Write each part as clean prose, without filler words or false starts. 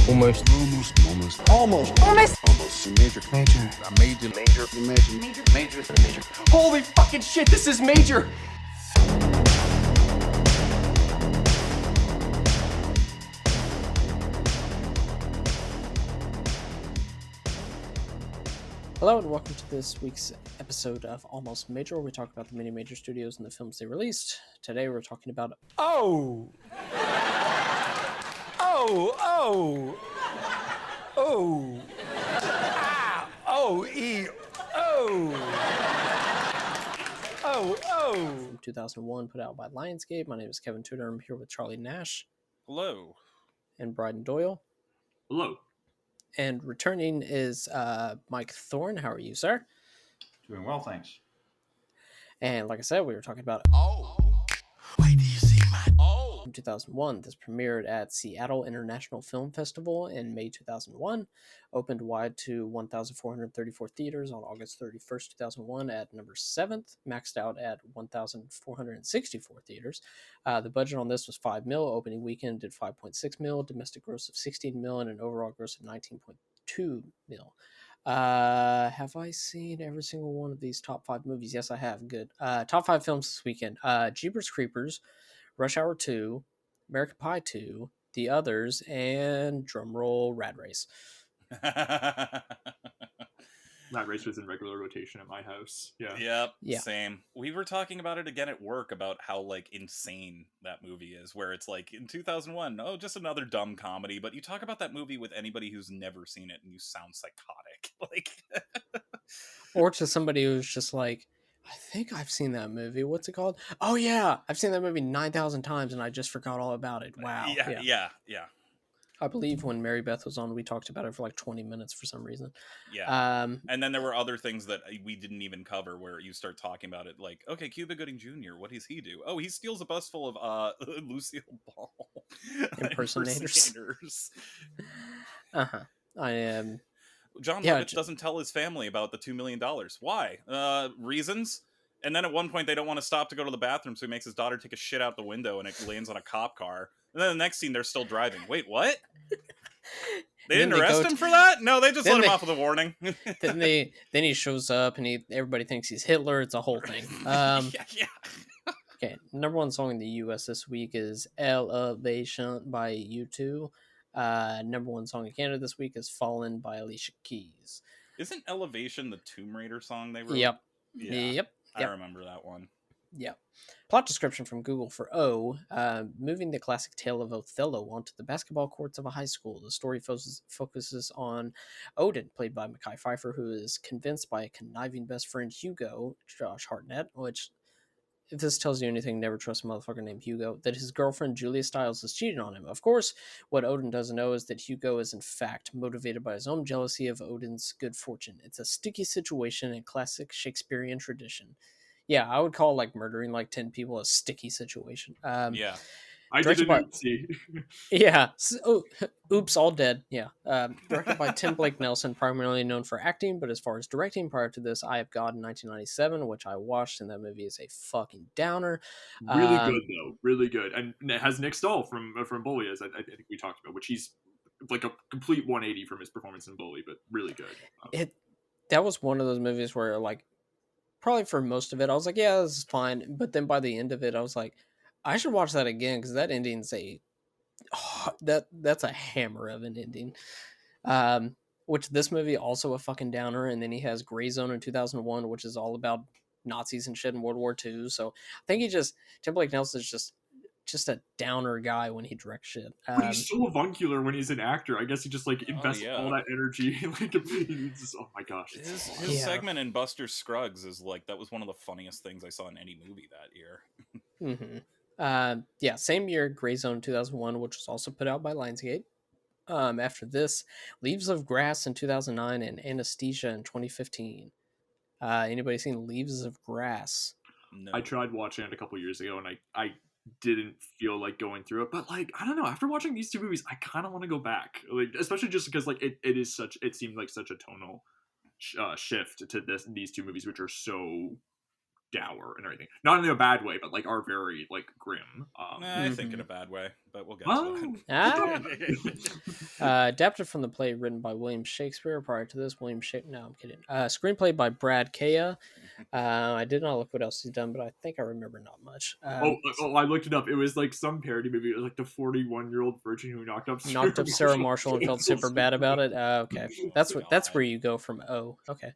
Almost. Major. Holy fucking shit, this is major! Hello and welcome to this week's episode of Almost Major, where we talk about the many major studios and the films they released. Today we're talking about from 2001, put out by Lionsgate. My name is Kevin Tudor. I'm here with Charlie Nash. Hello. And Bryden Doyle. Hello. And returning is Mike Thorn. How are you, sir? Doing well, thanks. And like I said, we were talking about in 2001. This premiered at Seattle International Film Festival in May 2001, opened wide to 1,434 theaters on August 31st, 2001 at number 7th, maxed out at 1,464 theaters. The budget on this was $5 million. Opening weekend did $5.6 million, domestic gross of $16 million, and overall gross of $19.2 million. Have I seen every single one of these top 5 movies? Yes, I have. Good. Top 5 films this weekend. Jeepers Creepers, Rush Hour 2, American Pie 2, The Others, and drumroll, Rad Race. Rad Race was in regular rotation at my house. Yeah. Same. We were talking about it again at work about how like insane that movie is, where it's like in 2001, oh, just another dumb comedy, but you talk about that movie with anybody who's never seen it and you sound psychotic. Like or to somebody who's just like, I think I've seen that movie. What's it called? Oh yeah, I've seen that movie 9,000 times and I just forgot all about it. Wow. Yeah. I believe when Mary Beth was on, we talked about it for like 20 minutes for some reason. Yeah. And then there were other things that we didn't even cover where you start talking about it. Like, okay, Cuba Gooding Jr., what does he do? Oh, he steals a bus full of Lucille Ball impersonators. I am. John Lovitz doesn't tell his family about the $2 million. Why? Reasons? And then at one point they don't want to stop to go to the bathroom, so he makes his daughter take a shit out the window and it lands on a cop car. And then the next scene they're still driving. Wait, what? They didn't arrest him for that? No, they just let him off with a warning. then he shows up and everybody thinks he's Hitler. It's a whole thing. Okay, number 1 song in the US this week is Elevation by U2. Number 1 song in Canada this week is Fallen by Alicia Keys. Isn't Elevation the Tomb Raider song they wrote? Yep. Yeah, Yep. I remember that one. Yep. Plot description from Google for O. Moving the classic tale of Othello onto the basketball courts of a high school. The story focuses on Odin, played by Mekhi Phifer, who is convinced by a conniving best friend, Hugo, Josh Hartnett, which, if this tells you anything, never trust a motherfucker named Hugo, that his girlfriend Julia Stiles is cheating on him. Of course, what Odin doesn't know is that Hugo is in fact motivated by his own jealousy of Odin's good fortune. It's a sticky situation in classic Shakespearean tradition. Yeah, I would call like murdering like 10 people a sticky situation. Yeah. I didn't see. Yeah. Oops, all dead. Yeah. Directed by Tim Blake Nelson, primarily known for acting, but as far as directing, prior to this, I Have God in 1997, which I watched, and that movie is a fucking downer. Really good though, really good, and it has Nick Stahl from Bully, as I think we talked about, which he's like a complete 180 from his performance in Bully, but really good. That was one of those movies where like probably for most of it, I was like, yeah, this is fine, but then by the end of it, I was like, I should watch that again because that ending's that's a hammer of an ending. Which this movie also a fucking downer, and then he has Grey Zone in 2001, which is all about Nazis and shit in World War II. So I think Tim Blake Nelson is just a downer guy when he directs shit. But he's so avuncular when he's an actor. I guess he just like invests all that energy. Like, he's just, oh my gosh. His segment in Buster Scruggs is like, that was one of the funniest things I saw in any movie that year. Mm-hmm. Same year, Grey Zone 2001, which was also put out by Lionsgate. After this, Leaves of Grass in 2009 and Anesthesia in 2015. Anybody seen Leaves of Grass? No. I tried watching it a couple years ago, and I didn't feel like going through it, but like, I don't know, after watching these 2 movies, I kind of want to go back, like, especially just because like it seemed like such a tonal shift to these 2 movies, which are so dour and everything. Not in a bad way, but like are very like grim. I think in a bad way, but we'll get to Ah. it. Adapted from the play written by William Shakespeare. Prior to this, No, I'm kidding. Screenplay by Brad Kea. I did not look what else he's done, but I think I remember not much. I looked it up. It was like some parody movie. It was like the 41-year-old virgin who knocked up Sarah Marshall and felt super bad about it. Okay, that's where you go from. Okay.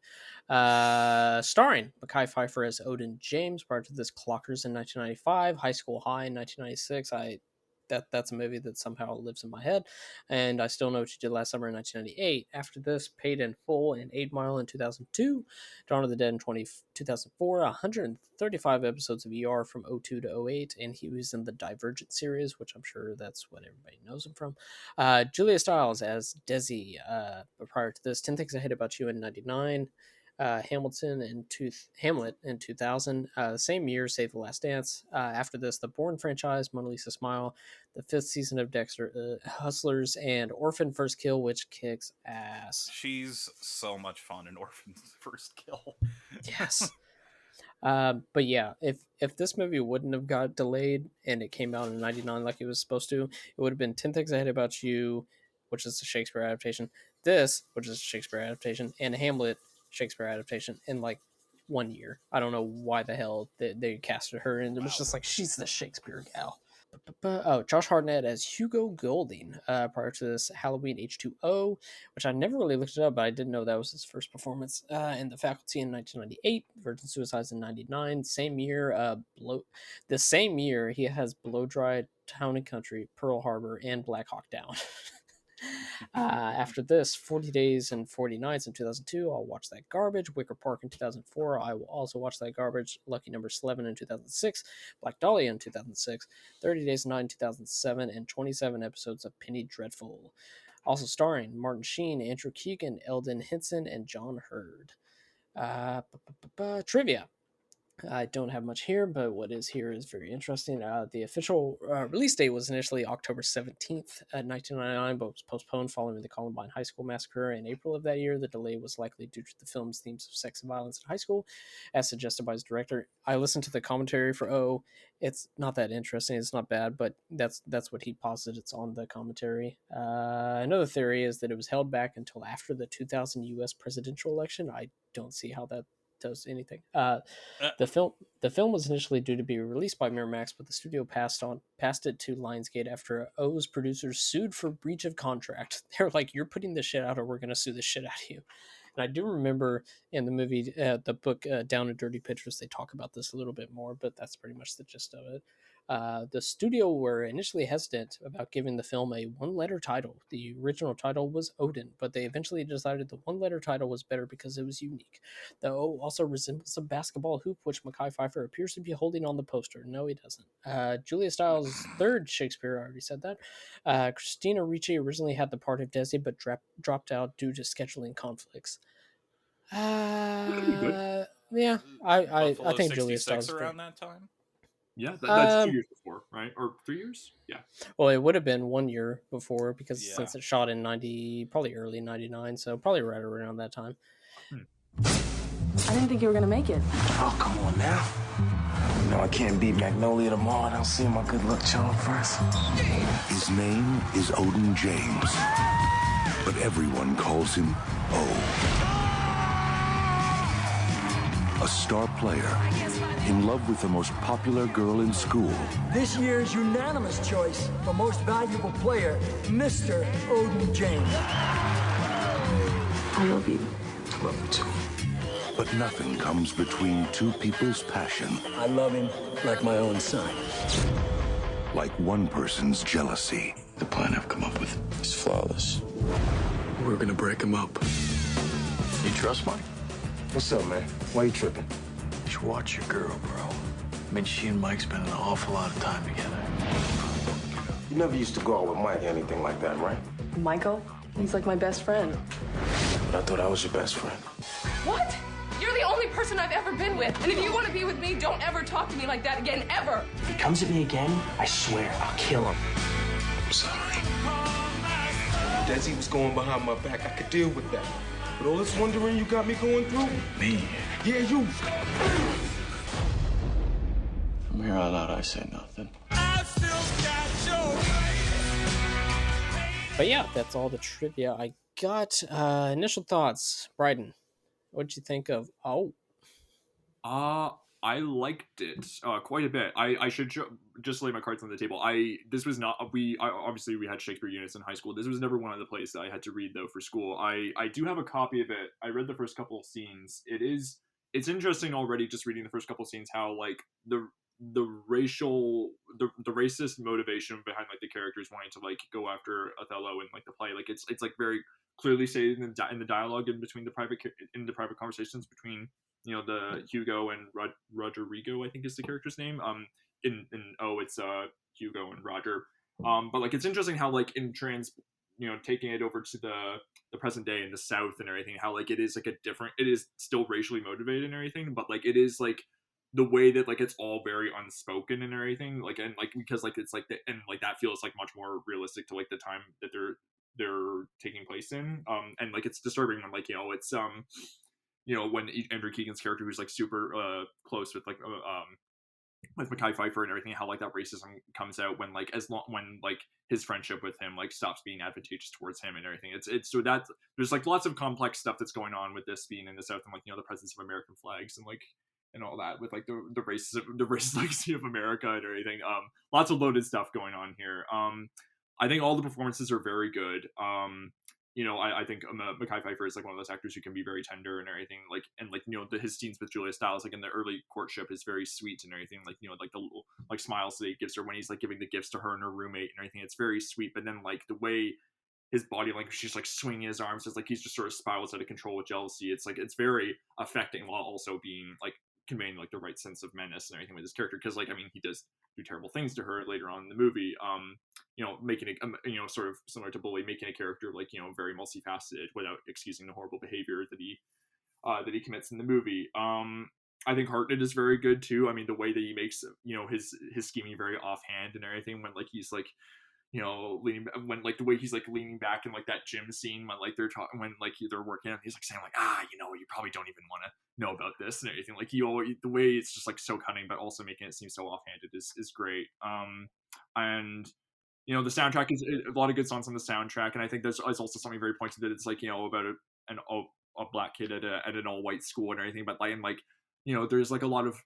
Starring Mekhi Phifer as Odin James. Prior to this, Clockers in 1995, High School High in 1996. That's a movie that somehow lives in my head, and I Still Know What You Did Last Summer in 1998. After this, Paid in Full and 8 Mile in 2002, Dawn of the Dead in 2004, 135 episodes of ER from 02 to 08, and he was in the Divergent series, which I'm sure that's what everybody knows him from. Julia Stiles as Desi. Prior to this, 10 Things I Hate About You in 99. Hamlet in 2000. Same year, Save the Last Dance. After this, the Bourne franchise, Mona Lisa Smile, the 5th season of Dexter, Hustlers, and Orphan First Kill, which kicks ass. She's so much fun in Orphan's First Kill. Yes. But yeah, if this movie wouldn't have got delayed and it came out in 99 like it was supposed to, it would have been 10 Things I Hate About You, which is a Shakespeare adaptation, this, which is a Shakespeare adaptation, and Hamlet, Shakespeare adaptation, in like 1 year. I don't know why the hell they casted her, and it was just like, she's the Shakespeare gal. Josh Hartnett as Hugo Golding. Prior to this, Halloween H2O, which I never really looked it up, but I didn't know that was his first performance. In The Faculty in 1998, Virgin Suicides in 99. Same year, the same year he has Blow Dry, Town and Country, Pearl Harbor, and Black Hawk Down. After this, 40 Days and 40 Nights in 2002, I'll watch that garbage. Wicker Park in 2004, I will also watch that garbage. Lucky Number 11 in 2006, Black Dahlia in 2006, 30 Days and Night in 2007, and 27 episodes of Penny Dreadful. Also starring Martin Sheen, Andrew Keegan, Eldon Henson, and John Hurd. Trivia. I don't have much here, but what is here is very interesting. The official release date was initially October 17th, 1999, but was postponed following the Columbine High School massacre in April of that year. The delay was likely due to the film's themes of sex and violence in high school, as suggested by its director. I listened to the commentary for it's not that interesting. It's not bad, but that's what he posited. It's on the commentary. Another theory is that it was held back until after the 2000 U.S. presidential election. I don't see how that does anything. The film was initially due to be released by Miramax, but the studio passed it to Lionsgate after O's producers sued for breach of contract. They're like, "You're putting this shit out, or we're going to sue the shit out of you." And I do remember in the movie, the book Down and Dirty Pictures, they talk about this a little bit more, but that's pretty much the gist of it. The studio were initially hesitant about giving the film a one-letter title. The original title was Odin, but they eventually decided the one-letter title was better because it was unique. The O also resembles a basketball hoop, which Mekhi Phifer appears to be holding on the poster. No, he doesn't. Julia Stiles' third Shakespeare, I already said that. Christina Ricci originally had the part of Desi, but dropped out due to scheduling conflicts. Yeah, I think Julia Stiles around that time. Yeah, that's 2 years before, right? Or 3 years? Yeah. Well, it would have been 1 year before because since it shot in probably early 99, so probably right around that time. I didn't think you were going to make it. Oh, come on now. You know I can't beat Magnolia tomorrow. I don't see my good luck charm first. His name is Odin James, but everyone calls him O. A star player in love with the most popular girl in school. This year's unanimous choice for most valuable player, Mr. Odin James. I love you. I love you too. But nothing comes between two people's passion I love him like my own son. like one person's jealousy. The plan I've come up with is flawless. We're gonna break him up. You trust Mike? What's up, man? Why you tripping? You should watch your girl, bro. I mean, she and Mike spend an awful lot of time together. You never used to go out with Mike or anything like that, right? Michael? He's like my best friend. But I thought I was your best friend. What? You're the only person I've ever been with. And if you want to be with me, don't ever talk to me like that again, ever. If he comes at me again, I swear I'll kill him. I'm sorry. Desi was going behind my back. I could deal with that. But all this wondering you got me going through? Me? Yeah, you. From here on out, I say nothing. But yeah, that's all the trivia I got. Initial thoughts, Bryden. What'd you think of? Oh, I liked it quite a bit. I should just lay my cards on the table. This was not obviously we had Shakespeare units in high school. This was never one of the plays that I had to read though for school. I do have a copy of it. I read the first couple of scenes. It's interesting already just reading the first couple of scenes how like the racist motivation behind like the characters wanting to like go after Othello in like the play. Like it's like very clearly stated in the dialogue in between the private conversations between the Hugo and Rodrigo, I think is the character's name. It's Hugo and Roger. But like it's interesting how like taking it over to the present day in the South and everything, how like it is still racially motivated and everything, but like it is like the way that like it's all very unspoken and everything, like and like because like it's like and like that feels like much more realistic to like the time that they're taking place in. And like it's disturbing when like it's when Andrew Keegan's character, who's like super close with Mekhi Phifer and everything, how like that racism comes out when like when like his friendship with him like stops being advantageous towards him and everything. It's so that there's like lots of complex stuff that's going on with this being in the South and like the presence of American flags and like and all that with like the racist legacy of America and everything. Lots of loaded stuff going on here. I think all the performances are very good. I think Mekhi Phifer is like one of those actors who can be very tender and everything. Like and like his scenes with Julia Stiles, like in the early courtship, is very sweet and everything. Like like the little like smiles that he gives her when he's like giving the gifts to her and her roommate and everything. It's very sweet. But then like the way his body language, she's like swinging his arms, it's like he's just sort of spirals out of control with jealousy. It's like it's very affecting while also being like conveying like the right sense of menace and everything with his character, because like I mean he does do terrible things to her later on in the movie, making it sort of similar to Bully, making a character like very multifaceted without excusing the horrible behavior that he commits in the movie. I think Hartnett is very good too. I mean the way that he makes his scheming very offhand and everything, when like he's like leaning, when like the way he's like leaning back in like that gym scene when like they're talking, when like they're working out, he's like saying like you probably don't even want to know about this and everything. Like the way it's just like so cunning but also making it seem so offhanded is great. And the soundtrack is a lot of good songs on the soundtrack, and I think there's also something very pointed that it's like about a black kid at an all white school and everything, but like and like there's like a lot of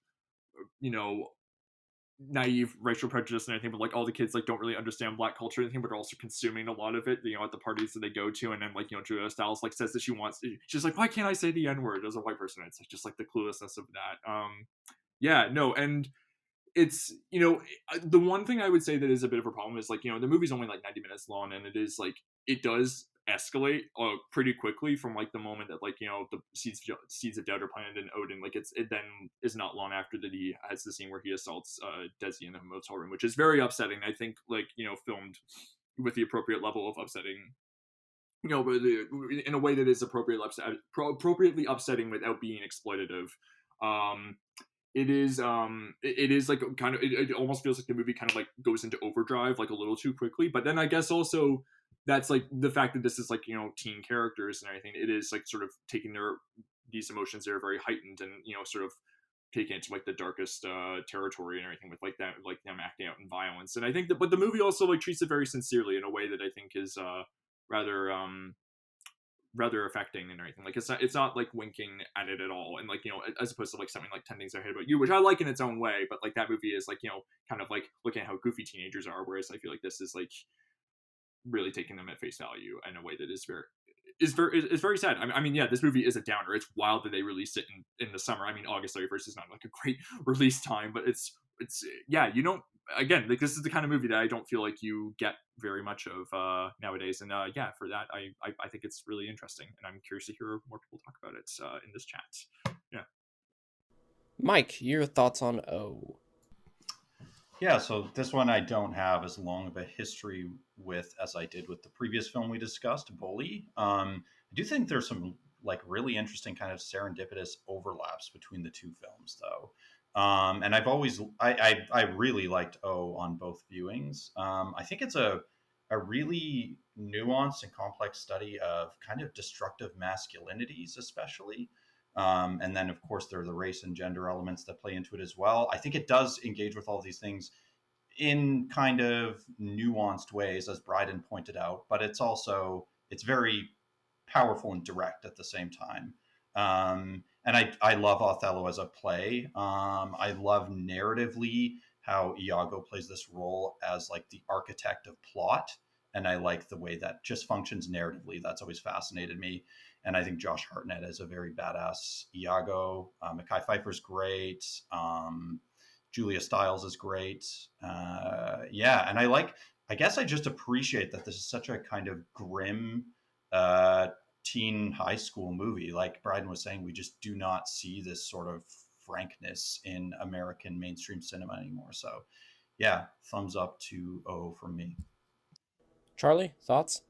naive racial prejudice and everything, but like all the kids like don't really understand black culture or anything, but are also consuming a lot of it at the parties that they go to. And then like Julia Stiles like says that she's like, why can't I say the N-word as a white person? It's like just like the cluelessness of that. And it's the one thing I would say that is a bit of a problem is like the movie's only like 90 minutes long, and it is like it does escalate pretty quickly from like the moment that like the seeds of doubt are planted in Odin. Like it then is not long after that he has the scene where he assaults Desi in the motel room, which is very upsetting. I think like filmed with the appropriate level of upsetting, in a way that is appropriately upsetting without being exploitative. It is like kind of it almost feels like the movie kind of like goes into overdrive like a little too quickly, but then I guess also that's like the fact that this is like teen characters and everything, it is like sort of taking these emotions that are very heightened and sort of taking it to like the darkest territory and everything with like them acting out in violence. And I think that, but the movie also like treats it very sincerely in a way that I think is rather affecting and everything. Like it's not like winking at it at all, and like as opposed to like something like 10 Things I Hate About You, which I like in its own way, but like that movie is like kind of like looking at how goofy teenagers are, whereas I feel like this is like really taking them at face value in a way that is very sad. I mean, yeah, this movie is a downer. It's wild that they released it in the summer. I mean, August 31st is not like a great release time, but it's yeah, again, like this is the kind of movie that I don't feel like you get very much of nowadays. And yeah, for that, I think it's really interesting, and I'm curious to hear more people talk about it in this chat. Yeah, Mike, your thoughts on O? Yeah, so this one I don't have as long of a history with as I did with the previous film we discussed, Bully. I do think there's some like really interesting kind of serendipitous overlaps between the two films, though. And I've always I really liked O on both viewings. I think it's a really nuanced and complex study of kind of destructive masculinities, especially. And then, of course, there are the race and gender elements that play into it as well. I think it does engage with all these things in kind of nuanced ways, as Bryden pointed out, but it's very powerful and direct at the same time. And I love Othello as a play. I love narratively how Iago plays this role as like the architect of plot. And I like the way that just functions narratively. That's always fascinated me. And I think Josh Hartnett is a very badass Iago. Mekhi Phifer's great. Julia Stiles is great. Yeah, and I guess I just appreciate that this is such a kind of grim teen high school movie. Like Bryden was saying, we just do not see this sort of frankness in American mainstream cinema anymore. So, yeah, thumbs up to O from me. Charlie, thoughts?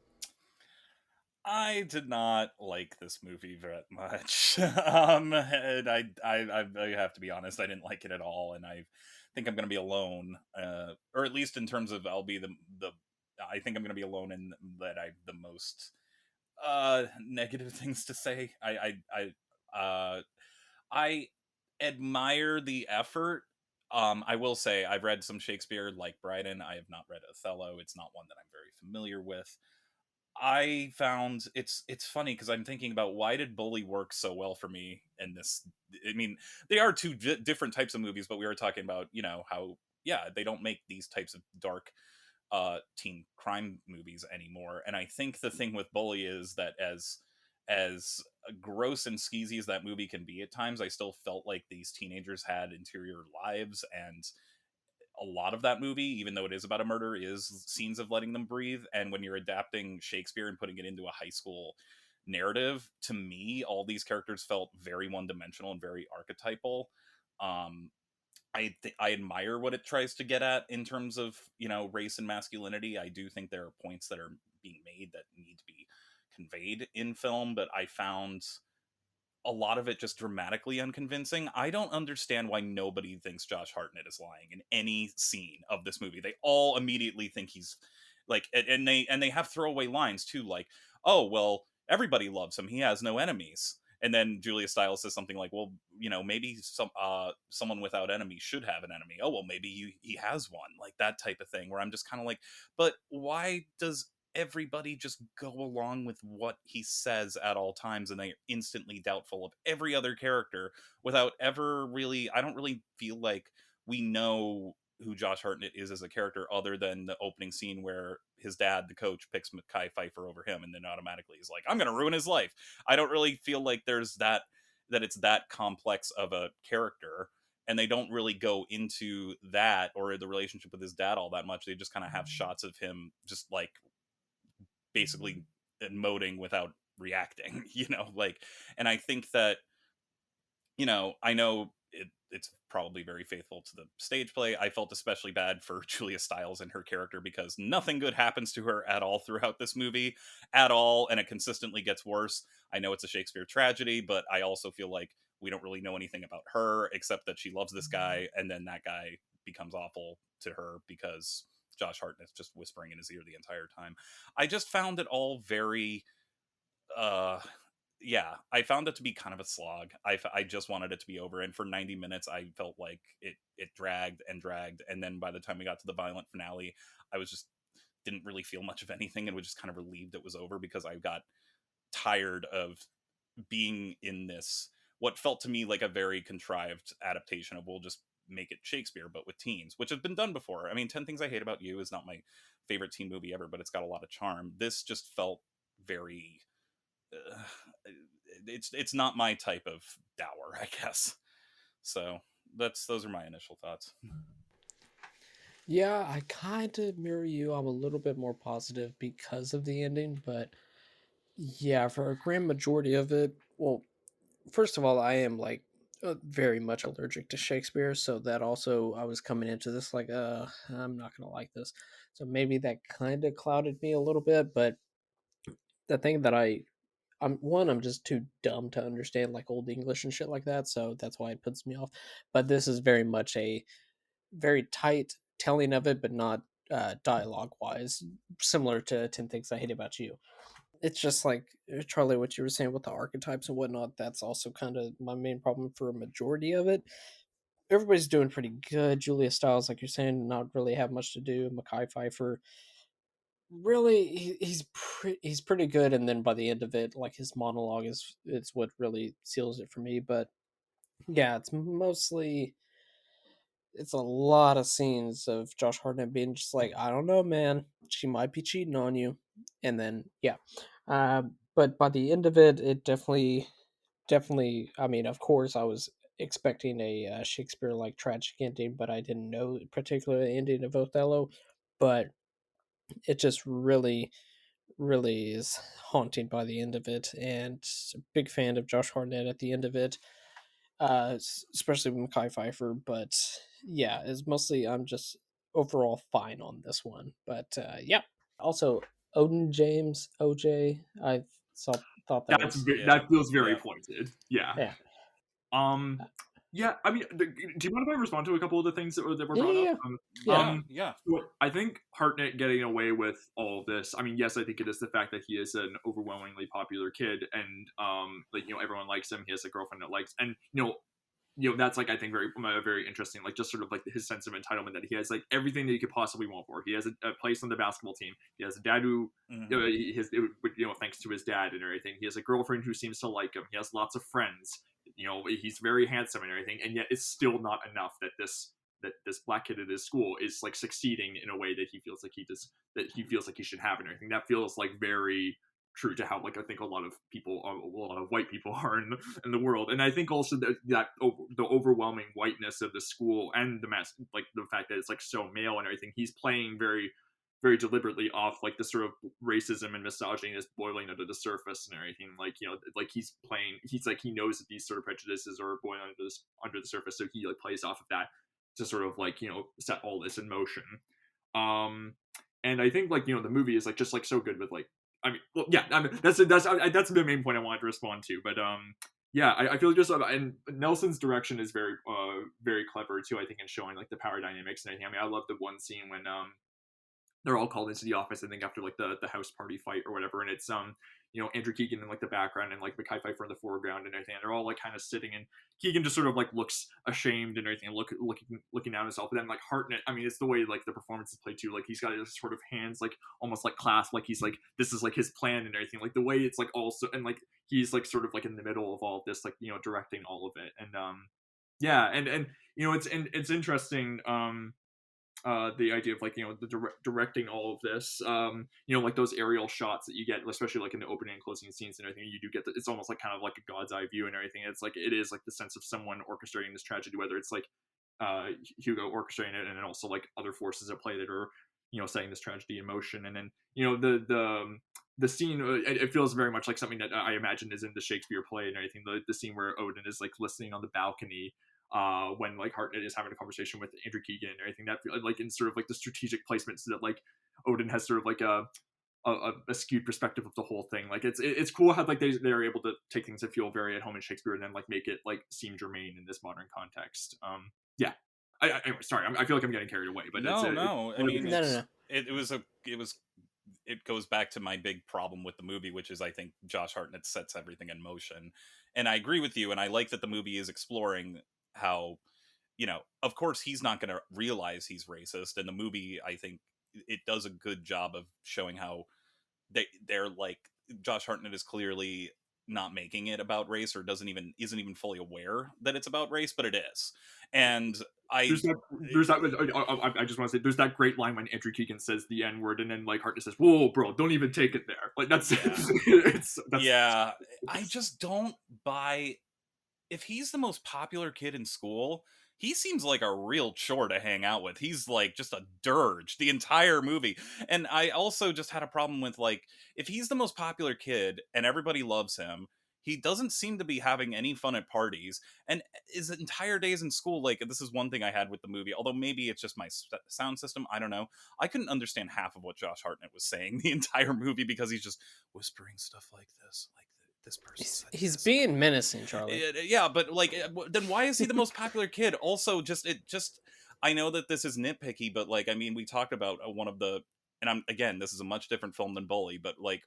I did not like this movie very much. And I have to be honest, I didn't like it at all, and I think I'm going to be alone, or at least in terms of I'll be the I think I'm going to be alone in that I the most negative things to say. I admire the effort. I will say I've read some Shakespeare like Bryden. I have not read Othello. It's not one that I'm very familiar with. I found it's funny because I'm thinking about why did Bully work so well for me in this. I mean, they are two different types of movies, but we were talking about how they don't make these types of dark teen crime movies anymore. And I think the thing with Bully is that as gross and skeezy as that movie can be at times, I still felt like these teenagers had interior lives, and a lot of that movie, even though it is about a murder, is scenes of letting them breathe. And when you're adapting Shakespeare and putting it into a high school narrative, to me, all these characters felt very one-dimensional and very archetypal. I admire what it tries to get at in terms of race and masculinity. I do think there are points that are being made that need to be conveyed in film, but I found a lot of it just dramatically unconvincing. I don't understand why nobody thinks Josh Hartnett is lying in any scene of this movie. They all immediately think he's like, and they have throwaway lines too, like, "Oh well, everybody loves him. He has no enemies." And then Julia Stiles says something like, "Well, maybe someone without enemies should have an enemy. Oh well, maybe he has one." Like that type of thing. Where I'm just kind of like, but why does everybody just go along with what he says at all times, and they're instantly doubtful of every other character without ever really, I don't really feel like we know who Josh Hartnett is as a character other than the opening scene where his dad, the coach, picks Mekhi Phifer over him and then automatically is like, I'm gonna ruin his life. I don't really feel like there's that it's that complex of a character, and they don't really go into that or the relationship with his dad all that much. They just kind of have shots of him just like basically emoting without reacting, like, and I think that, I know it's probably very faithful to the stage play. I felt especially bad for Julia Stiles and her character because nothing good happens to her at all throughout this movie at all. And it consistently gets worse. I know it's a Shakespeare tragedy, but I also feel like we don't really know anything about her except that she loves this guy. And then that guy becomes awful to her because Josh Hartnett's just whispering in his ear the entire time. I just found it all very, yeah, I found it to be kind of a slog. I just wanted it to be over. And for 90 minutes, I felt like it dragged and dragged. And then by the time we got to the violent finale, I was just didn't really feel much of anything and was just kind of relieved it was over because I got tired of being in this, what felt to me like a very contrived adaptation of we'll just make it Shakespeare but with teens, which has been done before. I mean, 10 Things I Hate About You is not my favorite teen movie ever, but it's got a lot of charm. This just felt very it's not my type of dour, I guess. So those are my initial thoughts. Yeah, I kind of mirror you. I'm a little bit more positive because of the ending, but yeah, for a grand majority of it, well, first of all, I am like very much allergic to Shakespeare, so that also I was coming into this like, I'm not gonna like this. So maybe that kind of clouded me a little bit, but the thing that I'm just too dumb to understand like old English and shit like that, so that's why it puts me off. But this is very much a very tight telling of it, but not dialogue wise, similar to 10 Things I Hate About You. it's just like Charlie, what you were saying with the archetypes and whatnot. That's also kind of my main problem for a majority of it. Everybody's doing pretty good. Julia Stiles, like you're saying, not really have much to do. Mekhi Phifer, really, he's pretty good. And then by the end of it, like his monologue is what really seals it for me. But yeah, it's a lot of scenes of Josh Hartnett being just like, I don't know, man, she might be cheating on you, and then yeah, but by the end of it, it definitely. I mean, of course, I was expecting a Shakespeare like tragic ending, but I didn't know particularly the ending of Othello. But it just really is haunting by the end of it, and a big fan of Josh Hartnett at the end of it, especially with Mekhi Phifer. But yeah, it's mostly I'm just overall fine on this one. But yeah, also Odin James OJ, thought that was that feels very Yeah. pointed. Yeah. yeah. Yeah, I mean, do you mind if I respond to a couple of the things that were brought up? So I think Hartnett getting away with all of this. I mean, yes, I think it is the fact that he is an overwhelmingly popular kid, and like everyone likes him. He has a girlfriend that likes, and that's like I think very interesting. Like just sort of like his sense of entitlement that he has like everything that he could possibly want for. He has a place on the basketball team. He has a dad who, thanks to his dad and everything. He has a girlfriend who seems to like him. He has lots of friends. He's very handsome and everything, and yet it's still not enough that this black kid at his school is like succeeding in a way that he feels like he should have and everything. That feels like very true to how like I think a lot of white people are in the world, and I think also that the overwhelming whiteness of the school and the like the fact that it's like so male and everything. He's playing very very deliberately off like the sort of racism and misogyny that's boiling under the surface and everything. Like like he's like he knows that these sort of prejudices are boiling under the surface, so he like plays off of that to sort of like set all this in motion. And I think like the movie is like just like so good with like that's the main point I wanted to respond to. But yeah, I feel just and Nelson's direction is very very clever too. I think in showing like the power dynamics and everything. I mean, I love the one scene when they're all called into the office, I think, after like the house party fight or whatever, and it's Andrew Keegan in like the background and like Mekhi Phifer in the foreground and everything. And they're all like kind of sitting, and Keegan just sort of like looks ashamed and everything, and looking down at himself. But then like Hartnett, I mean, it's the way like the performance is played too. Like he's got his sort of hands like almost like clasped, like he's like this is like his plan and everything. Like the way it's like also, and like he's like sort of like in the middle of all of this, like directing all of it. And yeah, and it's interesting. The idea of like directing all of this, like those aerial shots that you get, especially like in the opening and closing scenes and everything, you do get it's almost like kind of like a god's eye view and everything. It's like it is like the sense of someone orchestrating this tragedy, whether it's like Hugo orchestrating it, and then also like other forces at play that are setting this tragedy in motion. And then the scene, it feels very much like something that I imagine is in the Shakespeare play and everything. The scene where Odin is like listening on the balcony when like Hartnett is having a conversation with Andrew Keegan and everything, that like in sort of like the strategic placement, so that like Odin has sort of like a skewed perspective of the whole thing. Like it's cool how like they're able to take things that feel very at home in Shakespeare and then like make it like seem germane in this modern context. Yeah. Sorry, I feel like I'm getting carried away, but no. I mean, No. it goes back to my big problem with the movie, which is I think Josh Hartnett sets everything in motion, and I agree with you, and I like that the movie is exploring how, of course he's not going to realize he's racist, and the movie, I think it does a good job of showing how they're like, Josh Hartnett is clearly not making it about race, or isn't even fully aware that it's about race, but it is. And I just want to say there's that great line when Andrew Keegan says the N-word, and then like Hartnett says, "Whoa, bro, don't even take it there." Like that's yeah. I just don't buy. If he's the most popular kid in school, he seems like a real chore to hang out with. He's like just a dirge the entire movie. And I also just had a problem with like, if he's the most popular kid and everybody loves him, he doesn't seem to be having any fun at parties, and his entire days in school, like, this is one thing I had with the movie, although maybe it's just my sound system, I don't know. I couldn't understand half of what Josh Hartnett was saying the entire movie, because he's just whispering stuff like this, like this person. He's being menacing, Charlie. Yeah, but like, then why is he the most popular kid? Also, I know that this is nitpicky, but like, I mean, we talked about one of the, and this is a much different film than Bully, but like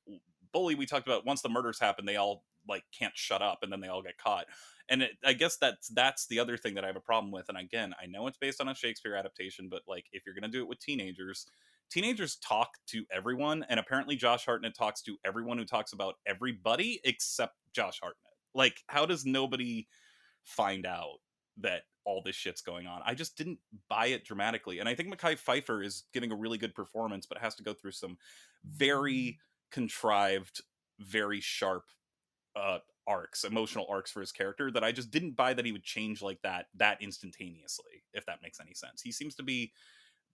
Bully, we talked about once the murders happen, they all like can't shut up, and then they all get caught. And I guess that's the other thing that I have a problem with. And again, I know it's based on a Shakespeare adaptation, but like if you're gonna do it with teenagers talk to everyone, and apparently Josh Hartnett talks to everyone who talks about everybody except Josh Hartnett. Like, how does nobody find out that all this shit's going on? I just didn't buy it dramatically. And I think Mekhi Phifer is giving a really good performance, but has to go through some very contrived, very sharp emotional arcs for his character that I just didn't buy that he would change like that instantaneously, if that makes any sense. He seems to be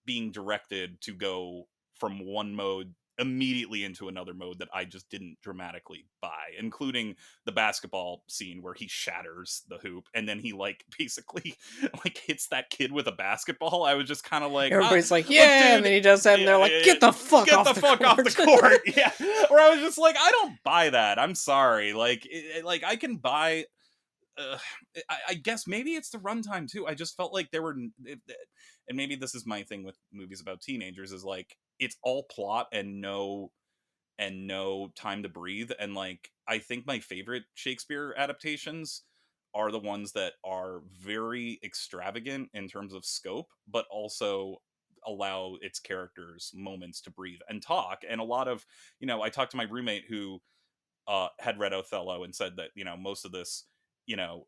being directed to go from one mode immediately into another mode that I just didn't dramatically buy, including the basketball scene where he shatters the hoop and then he like basically like hits that kid with a basketball. I was just kind of like, everybody's like, yeah, and then he does that, and they're like, get the fuck off the court. Yeah, where I was just like, I don't buy that. I'm sorry. Like, I can buy. I guess maybe it's the runtime too. I just felt like there were, and maybe this is my thing with movies about teenagers, is like it's all plot and no time to breathe. And like I think my favorite Shakespeare adaptations are the ones that are very extravagant in terms of scope, but also allow its characters moments to breathe and talk. And a lot of, I talked to my roommate who had read Othello and said that, most of this,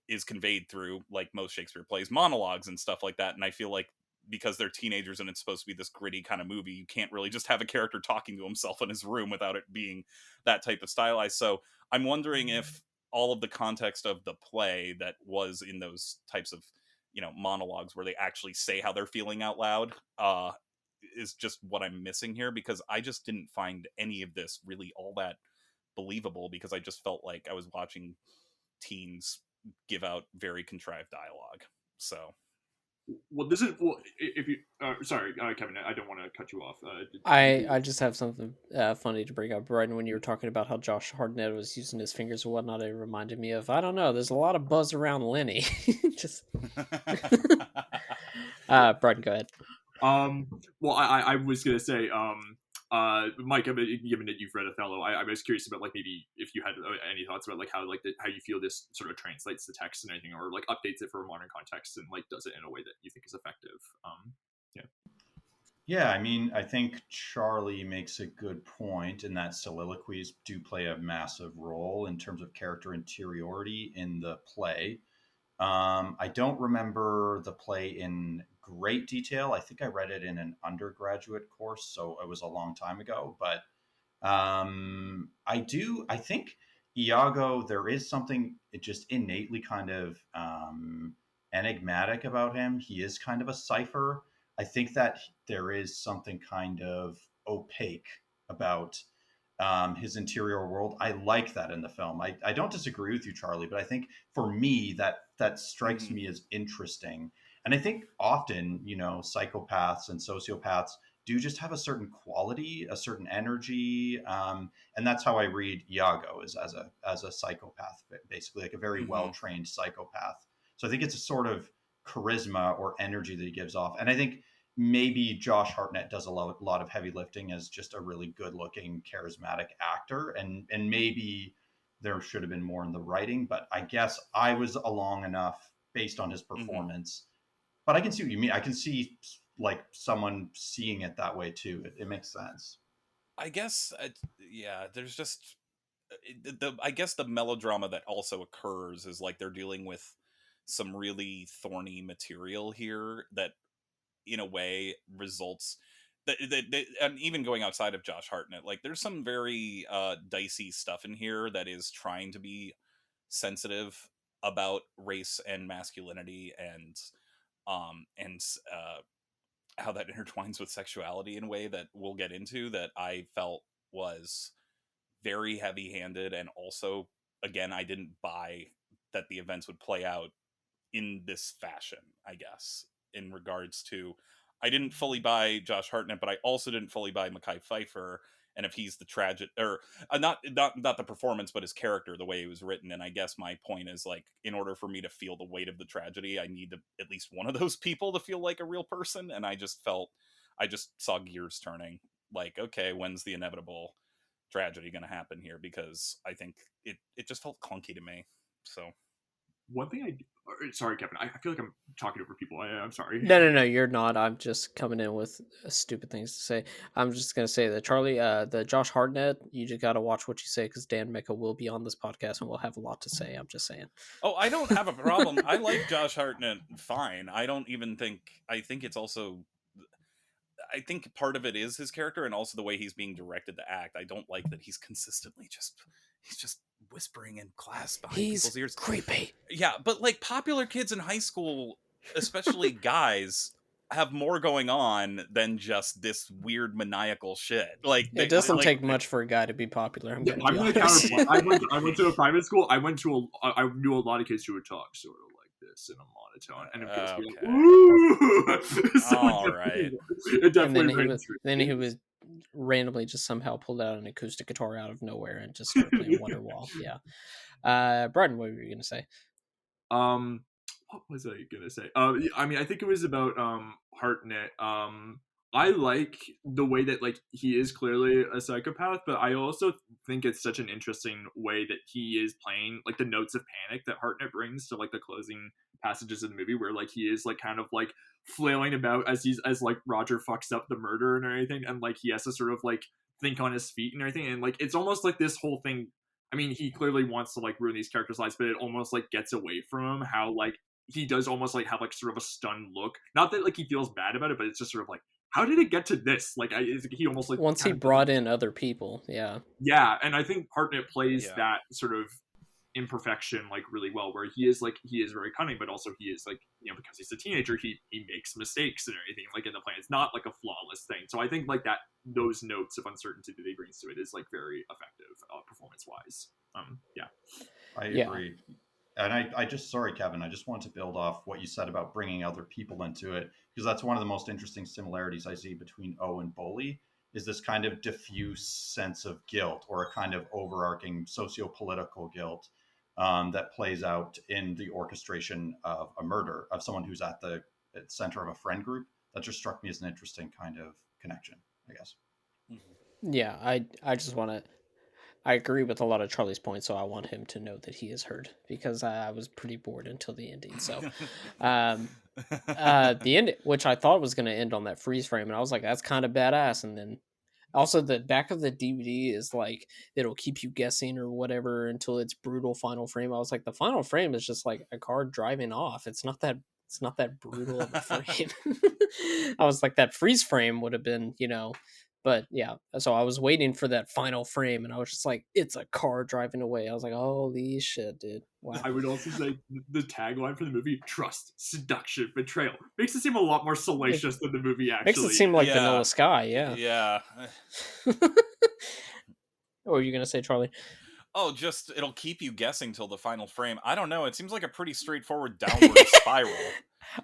is conveyed through, like most Shakespeare plays, monologues and stuff like that. And I feel like because they're teenagers and it's supposed to be this gritty kind of movie, you can't really just have a character talking to himself in his room without it being that type of stylized. So I'm wondering if all of the context of the play that was in those types of, monologues where they actually say how they're feeling out loud, is just what I'm missing here, because I just didn't find any of this really all that believable, because I just felt like I was watching teens give out very contrived dialogue. So if you sorry, Kevin, I don't want to cut you off. I just have something funny to bring up. Right when you were talking about how Josh Hartnett was using his fingers and whatnot, it reminded me of, I don't know, there's a lot of buzz around Lenny. Just Brian, go ahead. Well, I was gonna say, Mike, given that you've read Othello, I was curious about like maybe if you had any thoughts about like how how you feel this sort of translates the text and anything, or like updates it for a modern context and like does it in a way that you think is effective. Yeah, I mean, I think Charlie makes a good point in that soliloquies do play a massive role in terms of character interiority in the play. I don't remember the play in great detail. I think I read it in an undergraduate course, so it was a long time ago. But I think Iago, there is something just innately kind of enigmatic about him. He is kind of a cipher. I think that there is something kind of opaque about his interior world. I like that in the film. I don't disagree with you, Charlie, but I think for me that strikes me as interesting. And I think often, psychopaths and sociopaths do just have a certain quality, a certain energy, and that's how I read Iago, is as a psychopath, basically like a very well trained psychopath. So I think it's a sort of charisma or energy that he gives off, and I think maybe Josh Hartnett does a lot of heavy lifting as just a really good looking, charismatic actor. And maybe there should have been more in the writing, but I guess I was along enough based on his performance. But I can see what you mean. I can see like someone seeing it that way too. It makes sense. I guess, yeah, there's just I guess the melodrama that also occurs is like they're dealing with some really thorny material here that in a way results that and even going outside of Josh Hartnett, like there's some very dicey stuff in here that is trying to be sensitive about race and masculinity and how that intertwines with sexuality in a way that we'll get into, that I felt was very heavy-handed. And also, again, I didn't buy that the events would play out in this fashion, I guess, in regards to, I didn't fully buy Josh Hartnett, but I also didn't fully buy Mekhi Phifer. And if he's the tragic, or not the performance, but his character, the way he was written. And I guess my point is, like, in order for me to feel the weight of the tragedy, I need at least one of those people to feel like a real person. And I just saw gears turning. Like, okay, when's the inevitable tragedy going to happen here, because I think it just felt clunky to me. So one thing sorry, Kevin, I feel like I'm talking over people. I'm sorry. No, you're not. I'm just coming in with stupid things to say. I'm just gonna say that Charlie, the Josh Hartnett, you just gotta watch what you say, because Dan Mecca will be on this podcast and we'll have a lot to say. I'm just saying. Oh, I don't have a problem. I like Josh Hartnett fine. I think it's also, I think part of it is his character and also the way he's being directed to act. I don't like that he's consistently he's just whispering in class behind people's ears. Creepy. Yeah, but like popular kids in high school, especially guys, have more going on than just this weird maniacal shit. Like It doesn't take much for a guy to be popular. I'm gonna counterpoint. I went to a private school. I knew a lot of kids who would talk sort of like this in a monotone, and it feels like, ooh. So all right. It definitely. And then he was randomly just somehow pulled out an acoustic guitar out of nowhere and just started playing Wonderwall. Yeah. Brian, what were you gonna say? What was I gonna say? I mean, I think it was about Hartnett. I like the way that like he is clearly a psychopath, but I also think it's such an interesting way that he is playing like the notes of panic that Hartnett brings to like the closing passages of the movie, where like he is like kind of like flailing about as like Roger fucks up the murder and everything, and like he has to sort of like think on his feet and everything, and like it's almost like this whole thing. I mean, he clearly wants to like ruin these characters' lives, but it almost like gets away from him. How like he does almost like have like sort of a stunned look. Not that like he feels bad about it, but it's just sort of like, how did it get to this? Like he almost like once he brought in other people, yeah, and I think Hartnett plays that sort of imperfection like really well, where he is very cunning, but also he is like, you know, because he's a teenager, he makes mistakes and everything like in the plan. It's not like a flawless thing. So I think like that those notes of uncertainty that he brings to it is like very effective performance wise. I agree. And I just, sorry, Kevin, I just want to build off what you said about bringing other people into it, because that's one of the most interesting similarities I see between O and Bully, is this kind of diffuse sense of guilt, or a kind of overarching socio-political guilt that plays out in the orchestration of a murder of someone who's at the center of a friend group. That just struck me as an interesting kind of connection, I guess. Yeah, I just want to... I agree with a lot of Charlie's points, so I want him to know that he is heard, because I was pretty bored until the ending. So, the end, which I thought was going to end on that freeze frame, and I was like, that's kind of badass. And then also the back of the DVD is like, it'll keep you guessing or whatever until its brutal final frame. I was like, the final frame is just like a car driving off. It's not that brutal of a frame. I was like, that freeze frame would have been, you know. But yeah, so I was waiting for that final frame, and I was just like, it's a car driving away. I was like, holy shit, dude. Wow. I would also say the tagline for the movie, trust, seduction, betrayal, makes it seem a lot more salacious than the movie actually. Makes it seem like Vanilla Sky, yeah. Yeah. What were you going to say, Charlie? Oh, just, it'll keep you guessing till the final frame. I don't know. It seems like a pretty straightforward downward spiral.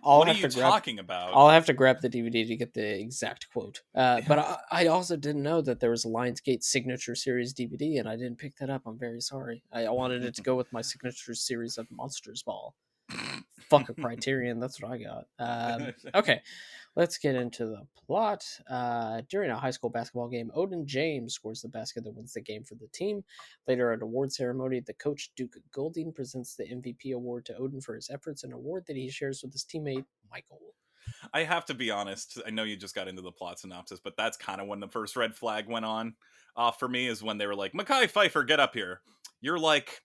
What are you talking about? I'll have to grab the DVD to get the exact quote. But I also didn't know that there was a Lionsgate Signature Series DVD, and I didn't pick that up. I'm very sorry. I wanted it to go with my Signature Series of Monsters Ball. Fuck a Criterion. That's what I got. Okay, let's get into the plot. During a high school basketball game, Odin James scores the basket that wins the game for the team. Later, at an award ceremony, the coach, Duke Golding, presents the MVP award to Odin for his efforts, an award that he shares with his teammate, Michael. I have to be honest, I know you just got into the plot synopsis, but that's kind of when the first red flag went on for me, is when they were like, Mekhi Phifer, get up here. You're like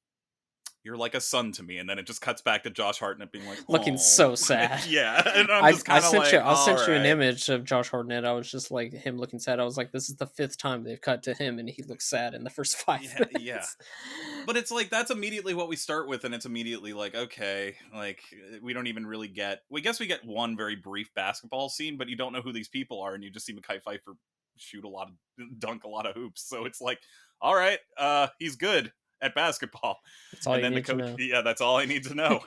a son to me, and then it just cuts back to Josh Hartnett being like, looking so sad. Yeah, and I'm just kind of like, I sent you an image of Josh Hartnett. I was just like, him looking sad. I was like, this is the 5th time they've cut to him, and he looks sad in the first 5 minutes. Yeah. But it's like, that's immediately what we start with, and it's immediately like, okay, like, we don't even really get... We guess we get one very brief basketball scene, but you don't know who these people are, and you just see Mekhi Phifer dunk a lot of hoops. So it's like, all right, he's good at basketball. That's all and you then need the coach, to know. Yeah, that's all I need to know.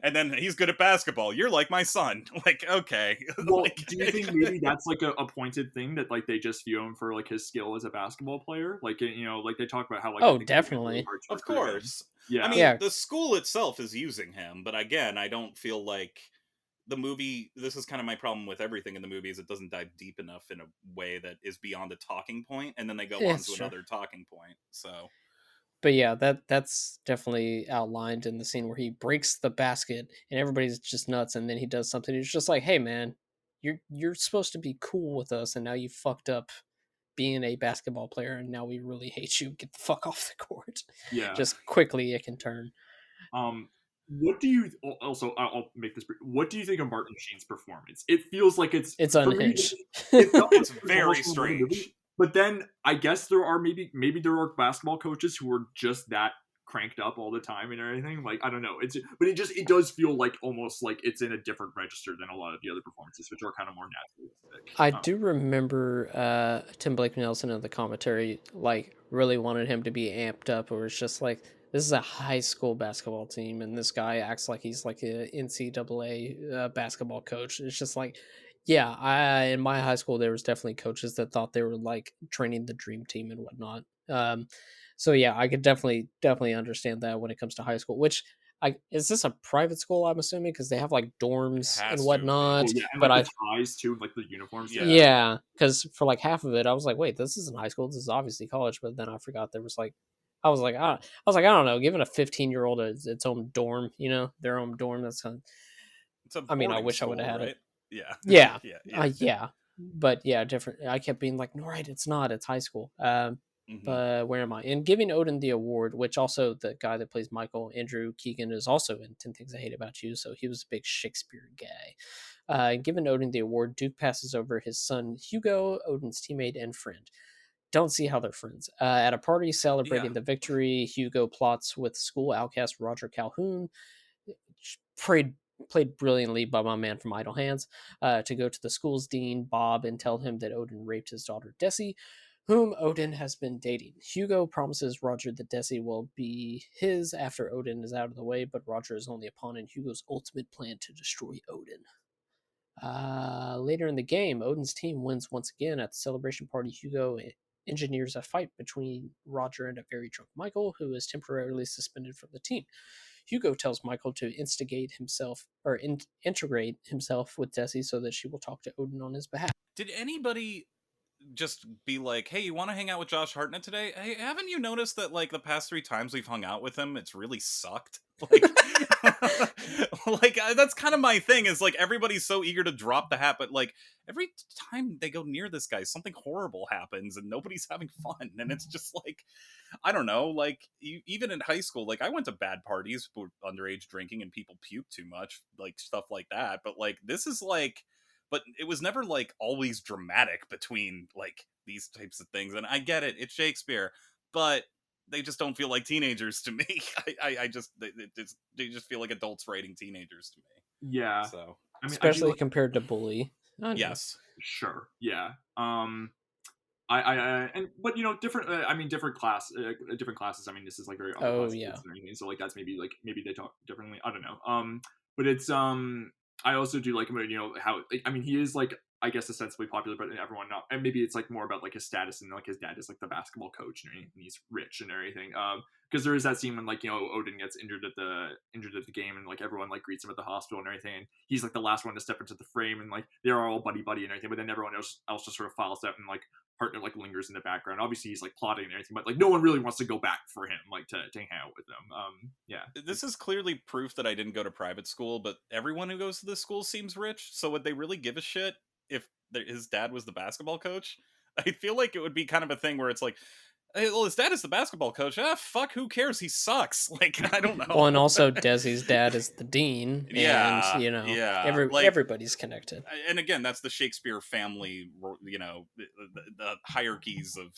And then he's good at basketball. You're like my son. Like, okay. Well, like, do you think maybe that's like a pointed thing, that like they just view him for like his skill as a basketball player? Like, you know, like they talk about how like, oh, definitely, of course. Yeah, I mean, yeah. The school itself is using him, but again, I don't feel like the movie, this is kind of my problem with everything in the movie, is it doesn't dive deep enough in a way that is beyond a talking point, and then they go on to another talking point. So, but yeah, that's definitely outlined in the scene where he breaks the basket and everybody's just nuts, and then he does something. It's just like, hey man, you're supposed to be cool with us, and now you fucked up being a basketball player, and now we really hate you. Get the fuck off the court. Yeah. Just quickly it can turn. What do you also? I'll make this brief. What do you think of Martin Sheen's performance? It feels like it's unhinged. It's very strange. But then I guess there are maybe there are basketball coaches who are just that cranked up all the time and everything. Like, I don't know. But it does feel like almost like it's in a different register than a lot of the other performances, which are kind of more naturalistic. I do remember Tim Blake Nelson in the commentary like really wanted him to be amped up, or it's just like, this is a high school basketball team, and this guy acts like he's like a NCAA basketball coach. It's just like, yeah, in my high school there was definitely coaches that thought they were like training the dream team and whatnot. So yeah, I could definitely understand that when it comes to high school. Which is this a private school? I'm assuming, because they have like dorms and whatnot. Oh, yeah, and but like the ties too, like the uniforms. Yeah, because for like half of it, I was like, wait, this isn't high school. This is obviously college. But then I forgot there was like, I was like, I don't know, giving a 15-year-old its own dorm, their own dorm. That's kind of, I mean, I wish I would have had it. Yeah. Yeah. But yeah, different. I kept being like, no, right, it's not. It's high school. But where am I? And giving Odin the award, which also the guy that plays Michael, Andrew Keegan, is also in 10 Things I Hate About You, so he was a big Shakespeare guy. Given Odin the award, Duke passes over his son Hugo, Odin's teammate and friend. Don't see how they're friends. At a party celebrating the victory, Hugo plots with school outcast Roger Calhoun, played brilliantly by my man from Idle Hands, to go to the school's dean, Bob, and tell him that Odin raped his daughter Desi, whom Odin has been dating. Hugo promises Roger that Desi will be his after Odin is out of the way, but Roger is only a pawn in Hugo's ultimate plan to destroy Odin. Later in the game, Odin's team wins once again. At the celebration party, Hugo engineers a fight between Roger and a very drunk Michael, who is temporarily suspended from the team. Hugo tells Michael to integrate himself with Desi so that she will talk to Odin on his behalf. Did anybody just be like, hey, you want to hang out with Josh Hartnett today? Hey, haven't you noticed that like the past 3 times we've hung out with him, it's really sucked? Like, that's kind of my thing, is like everybody's so eager to drop the hat, but like every time they go near this guy, something horrible happens and nobody's having fun. And it's just like, I don't know, like even in high school, like I went to bad parties with underage drinking and people puked too much, like stuff like that. But like this is like, but it was never like always dramatic between like these types of things. And I get it, it's Shakespeare, but they just don't feel like teenagers to me. I just they just feel like adults writing teenagers to me. Yeah. So I mean, especially compared to Bully. Yes. Sure. Yeah. But different. Different classes. I mean, this is like very. Yeah. So like that's maybe they talk differently. I don't know. But it's I also do like how he is like, I guess, ostensibly popular, but everyone not, and maybe it's like more about like his status and like his dad is like the basketball coach and he's rich and everything. Because there is that scene when like Odin gets injured at the game and like everyone like greets him at the hospital and everything, and he's like the last one to step into the frame, and like they're all buddy and everything, but then everyone else just sort of files out and like Hartnett like lingers in the background. Obviously he's like plotting and everything, but like no one really wants to go back for him like to hang out with them. Yeah. This is clearly proof that I didn't go to private school, but everyone who goes to this school seems rich. So would they really give a shit if his dad was the basketball coach? I feel like it would be kind of a thing where it's like, hey, well, his dad is the basketball coach. Fuck, who cares? He sucks. Like, I don't know. Well, and also Desi's dad is the dean. Yeah, and, everybody's connected. And again, that's the Shakespeare family, the hierarchies of,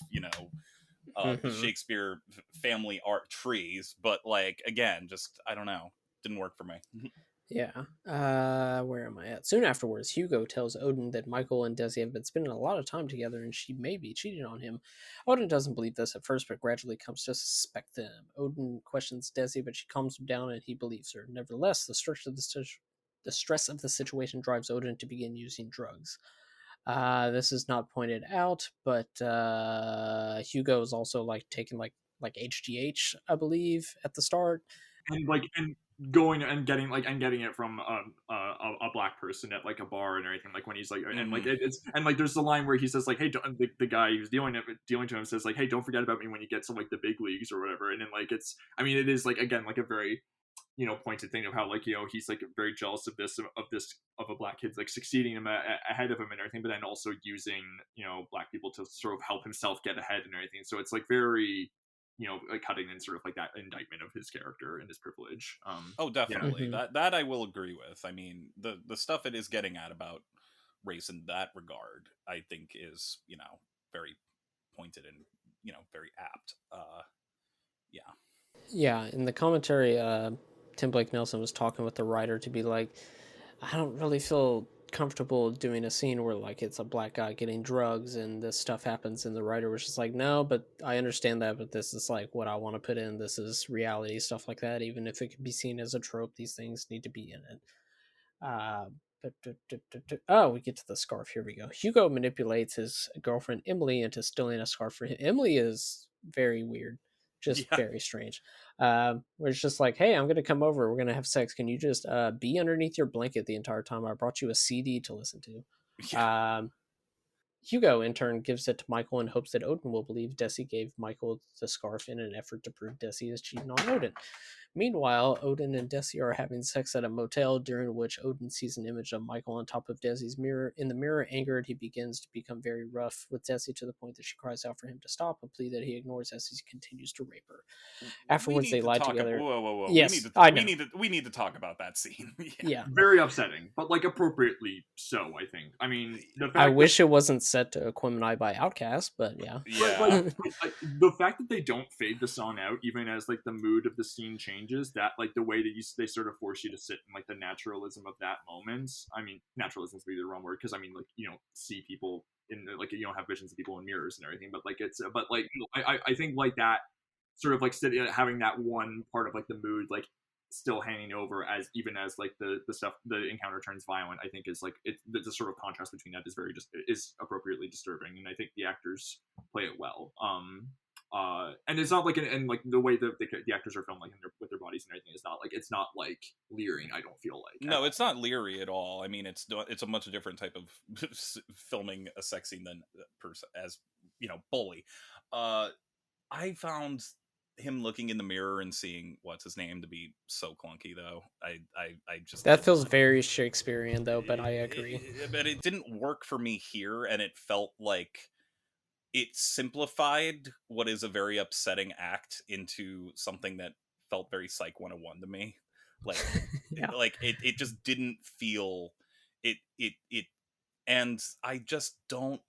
Shakespeare family art trees. But like, again, just, I don't know. Didn't work for me. Yeah. Where am I at? Soon afterwards, Hugo tells Odin that Michael and Desi have been spending a lot of time together and she may be cheating on him. Odin doesn't believe this at first, but gradually comes to suspect them. Odin questions Desi, but she calms him down and he believes her. Nevertheless, the stress of the situation drives Odin to begin using drugs. This is not pointed out, but Hugo is also like taking like HGH, I believe, at the start. And going and getting it from a black person at like a bar and everything, like when he's like, and like it's and like there's the line where he says like, hey, the guy who's dealing to him says like, hey, don't forget about me when you get to like the big leagues or whatever. And then like it's, I mean, it is like, again, like a very, you know, pointed thing of how like, you know, he's like very jealous of a black kid's like succeeding him ahead of him and everything, but then also using, you know, black people to sort of help himself get ahead and everything. So it's like very, you know, like cutting in sort of like that indictment of his character and his privilege. Oh, definitely. Yeah. That I will agree with. I mean, the stuff it is getting at about race in that regard, I think is, you know, very pointed and, you know, very apt. Yeah, in the commentary, Tim Blake Nelson was talking with the writer to be like, I don't really feel comfortable doing a scene where like it's a black guy getting drugs and this stuff happens, and the writer was just like, no, but I understand that, but this is like what I want to put in. This is reality, stuff like that. Even if it could be seen as a trope, these things need to be in it. Oh, we get to the scarf. Here we go. Hugo manipulates his girlfriend Emily into stealing a scarf for him. Emily is very weird, just very strange. Where it's just like, hey, I'm gonna come over. We're gonna have sex. Can you just be underneath your blanket the entire time? I brought you a CD to listen to. Hugo, in turn, gives it to Michael in hopes that Odin will believe Desi gave Michael the scarf in an effort to prove Desi is cheating on Odin. Meanwhile, Odin and Desi are having sex at a motel, during which Odin sees an image of Michael on top of Desi's mirror. In the mirror, angered, he begins to become very rough with Desi to the point that she cries out for him to stop, a plea that he ignores as he continues to rape her. Afterwards, they lie together. Whoa. Yes, we need to talk about that scene. Yeah. Very upsetting, but like appropriately so, I think. I mean, I wish it wasn't set to Aquemini by Outkast, but yeah. But, like, the fact that they don't fade the song out, even as like the mood of the scene changes, that like the way that they sort of force you to sit in like the naturalism of that moment. I mean, naturalism is maybe the wrong word, because I mean, like, you know, see people in like, you don't have visions of people in mirrors and everything, but like it's, but like, you know, I think like that sort of like having that one part of like the mood like still hanging over as even as like the stuff, the encounter turns violent, I think is like the sort of contrast between that is very is appropriately disturbing, and I think the actors play it well. And it's not like and like the way the actors are filmed like with their bodies and everything is not like, it's not like leering, I don't feel like. No, it's not leery at all. I mean, it's a much different type of filming a sex scene than as, you know, Bully. I found him looking in the mirror and seeing what's his name to be so clunky, though. I just, that feels very Shakespearean though, but I agree. But it didn't work for me here, and it felt like it simplified what is a very upsetting act into something that felt very Psych 101 to me. Like, like it just didn't feel it, and I just don't.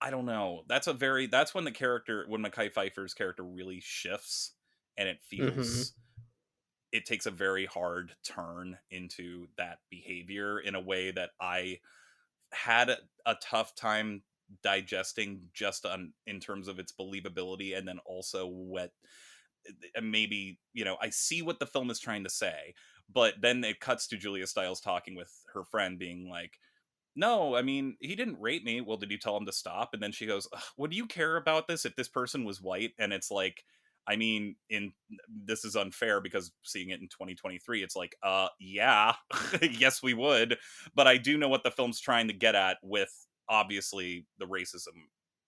I don't know. That's when when Mekhi Phifer's character really shifts, and it feels, it takes a very hard turn into that behavior in a way that I had a tough time digesting, just in terms of its believability, and then also maybe, you know, I see what the film is trying to say, but then it cuts to Julia Stiles talking with her friend being like, no, I mean, he didn't rape me. Well, did you tell him to stop? And then she goes, would you care about this if this person was white? And it's like, I mean, this is unfair because seeing it in 2023, it's like, yeah, yes, we would. But I do know what the film's trying to get at with, obviously, the racism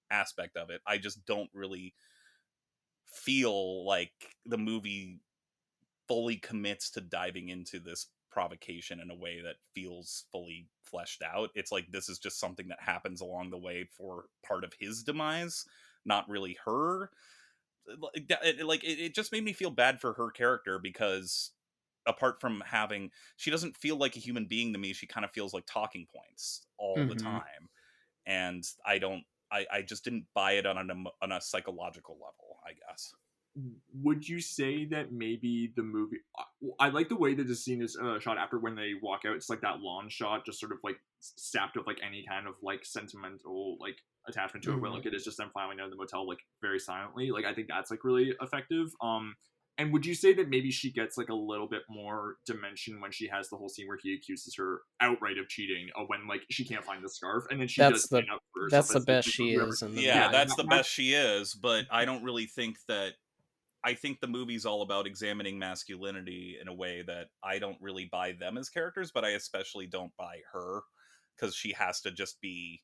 aspect of it. I just don't really feel like the movie fully commits to diving into this provocation in a way that feels fully fleshed out. It's like, this is just something that happens along the way for part of his demise, not really her. It just made me feel bad for her character, because apart from she doesn't feel like a human being to me. She kind of feels like talking points all the time, and I just didn't buy it on a psychological level, I guess. Would you say that maybe the movie, I like the way that the scene is shot after when they walk out? It's like that lawn shot, just sort of like sapped of like any kind of like sentimental like attachment to it, where like it is just them finally out of the motel like very silently. Like I think that's like really effective. And would you say that maybe she gets like a little bit more dimension when she has the whole scene where he accuses her outright of cheating, when like she can't find the scarf, and then she does stand up for herself? That's the best she is. That's the best she is, but I don't really think that. I think the movie's all about examining masculinity in a way that I don't really buy them as characters, but I especially don't buy her, because she has to just be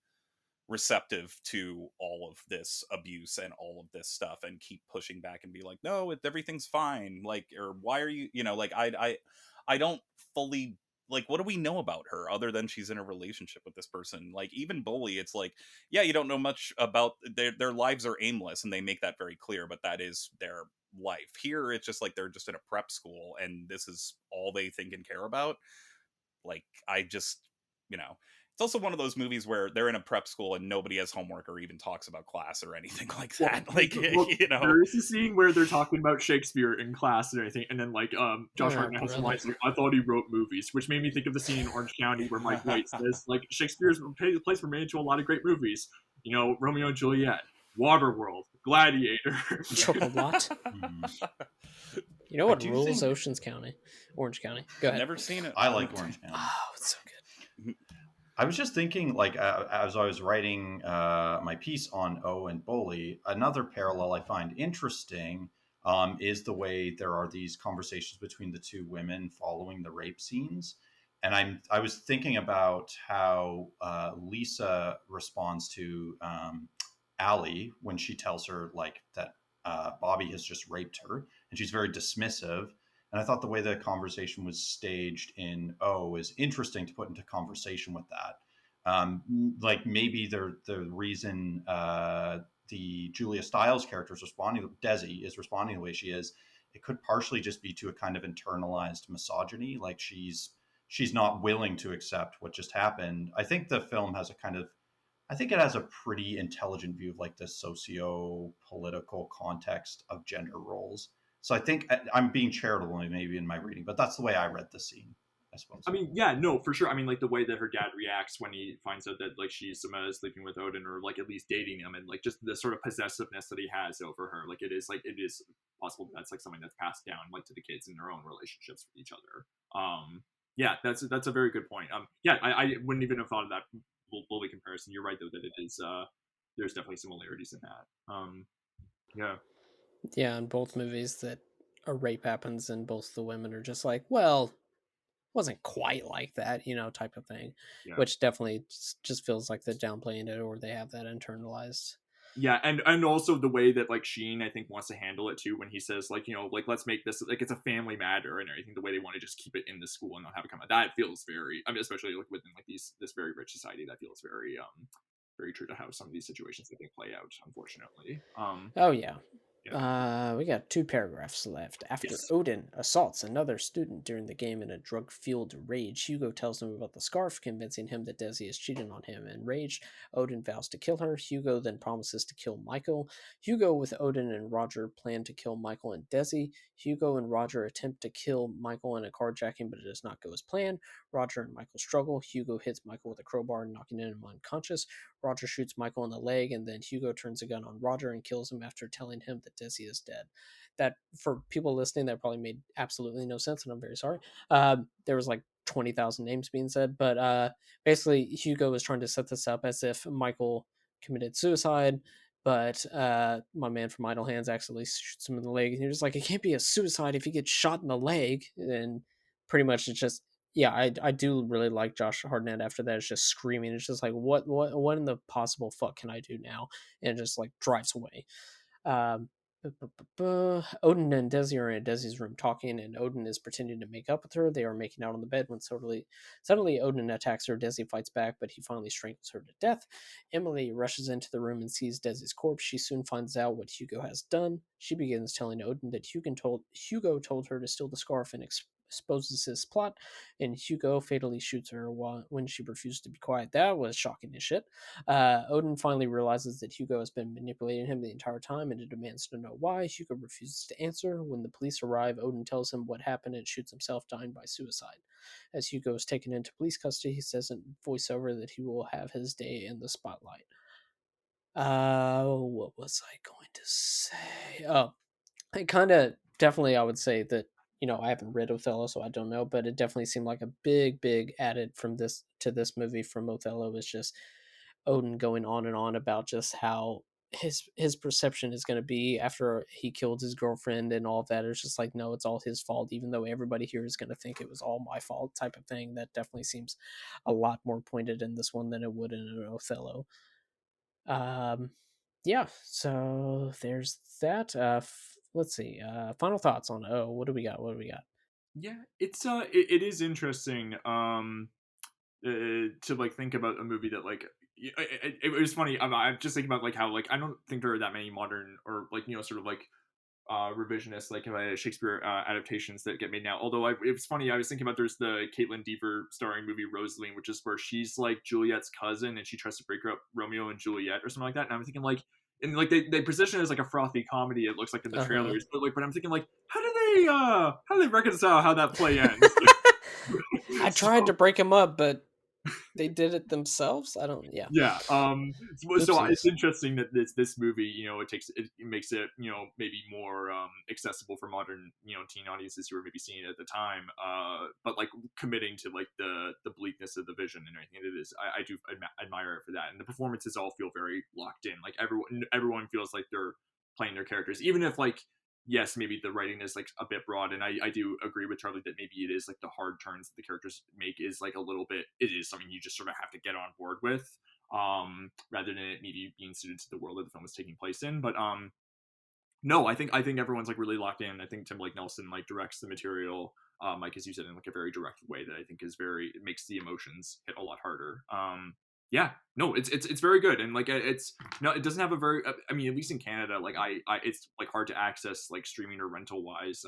receptive to all of this abuse and all of this stuff and keep pushing back and be like, no, everything's fine, like, or why are you, like, I don't fully, like, what do we know about her other than she's in a relationship with this person? Like, even Bully, it's like, yeah, you don't know much about their lives are aimless, and they make that very clear, but that is their life. Here it's just like they're just in a prep school and this is all they think and care about. Like, I just, it's also one of those movies where they're in a prep school and nobody has homework or even talks about class or anything like that. There is a scene where they're talking about Shakespeare in class and everything, and then Josh Hartnett has some lines like, "I thought he wrote movies," which made me think of the scene in Orange County where Mike White says, like, Shakespeare's place were made into a lot of great movies. Romeo and Juliet, Waterworld, Gladiator, Chocolat. You know what rules? Orange County. Go ahead. Never seen it. I like Orange County. Oh, it's so good. I was just thinking, like, as I was writing my piece on O and Bully, another parallel I find interesting is the way there are these conversations between the two women following the rape scenes. And I was thinking about how Lisa responds to Allie when she tells her, like, that Bobby has just raped her, and she's very dismissive. And I thought the way the conversation was staged in O is interesting to put into conversation with that. Like, maybe the reason the Julia Stiles character is responding, Desi is responding the way she is, it could partially just be to a kind of internalized misogyny. Like, she's not willing to accept what just happened. I think the film has it has a pretty intelligent view of, like, the socio-political context of gender roles. So I think I'm being charitable maybe in my reading, but that's the way I read the scene, I suppose. I mean, yeah, no, for sure. I mean, like, the way that her dad reacts when he finds out that, like, she's sleeping with Odin, or, like, at least dating him, and, like, just the sort of possessiveness that he has over her. Like, it is possible that's, like, something that's passed down, like, to the kids in their own relationships with each other. Yeah, that's a very good point. Yeah, I wouldn't even have thought of that Bully comparison. You're right, though, that it is, there's definitely similarities in that. Yeah. Yeah, in both movies that a rape happens and both the women are just like, well, wasn't quite like that, type of thing. Yeah. Which definitely just feels like they're downplaying it, or they have that internalized. Yeah, and also the way that, like, Sheen, I think, wants to handle it too, when he says, like, like, let's make this, like, it's a family matter and everything, the way they want to just keep it in the school and not have it come out. That feels very, I mean, especially, like, within, like, this very rich society, that feels very very true to how some of these situations I think play out, unfortunately. Oh yeah. We got 2 paragraphs left. After Odin assaults another student during the game in a drug-fueled rage, Hugo tells him about the scarf, convincing him that Desi is cheating on him. Enraged, Odin vows to kill her. Hugo then promises to kill Michael. Hugo, with Odin and Roger, plan to kill Michael and Desi. Hugo and Roger attempt to kill Michael in a carjacking, but it does not go as planned. Roger and Michael struggle. Hugo hits Michael with a crowbar, knocking him unconscious. Roger shoots Michael in the leg, and then Hugo turns a gun on Roger and kills him after telling him that Desi is dead. That, for people listening, that probably made absolutely no sense, and I'm very sorry. There was like 20,000 names being said, but basically Hugo was trying to set this up as if Michael committed suicide, but my man from Idle Hands actually shoots him in the leg, and you're just like, it can't be a suicide if he gets shot in the leg. And pretty much it's just, yeah, I do really like Josh Hartnett after that. It's just screaming. It's just like, what in the possible fuck can I do now? And it just, like, drives away. Odin and Desi are in Desi's room talking, and Odin is pretending to make up with her. They are making out on the bed when suddenly Odin attacks her. Desi fights back, but he finally strangles her to death. Emily rushes into the room and sees Desi's corpse. She soon finds out what Hugo has done. She begins telling Odin that Hugo told her to steal the scarf and exposes his plot, and Hugo fatally shoots her when she refuses to be quiet. That was shocking as shit. Odin finally realizes that Hugo has been manipulating him the entire time, and demands to know why. Hugo refuses to answer. When the police arrive, Odin tells him what happened and shoots himself, dying by suicide. As Hugo is taken into police custody, he says in voiceover that he will have his day in the spotlight. What was I going to say? Oh, I kind of definitely, I would say that, I haven't read Othello, so I don't know, but it definitely seemed like a big added from this to this movie from Othello is just Odin going on and on about just how his perception is going to be after he killed his girlfriend and all of that. It's just like, no, it's all his fault, even though everybody here is going to think it was all my fault type of thing. That definitely seems a lot more pointed in this one than it would in an Othello. Yeah, so there's that. Let's see. Final thoughts on what do we got? Yeah, it's it is interesting to like think about a movie that like it was funny. I'm just thinking about like how like I don't think there are that many modern or like sort of like revisionist like Shakespeare adaptations that get made now. Although it was funny, I was thinking about there's the Caitlin Dever starring movie Rosaline, which is where she's like Juliet's cousin and she tries to break up Romeo and Juliet or something like that. And I'm thinking like, and like they position it as like a frothy comedy. It looks like in the trailers, but I'm thinking like, how do they reconcile how that play ends? I tried to break him up, but they did it themselves. I don't. Yeah. Yeah. So it's interesting that this movie, it makes it maybe more accessible for modern teen audiences who were maybe seeing it at the time. But like committing to like the bleakness of the vision and everything it is, I do admire it for that. And the performances all feel very locked in. Like everyone feels like they're playing their characters, even if like. Yes, maybe the writing is like a bit broad, and I do agree with Charlie that maybe it is like the hard turns that the characters make is like a little bit. It is something you just sort of have to get on board with, rather than it maybe being suited to the world that the film is taking place in. But no, I think everyone's like really locked in. I think Tim Blake Nelson like directs the material, Mike, as you said, in like a very direct way that I think is it makes the emotions hit a lot harder. Yeah, no, it's very good, and like it doesn't have a very. I mean, at least in Canada, like it's like hard to access like streaming or rental wise,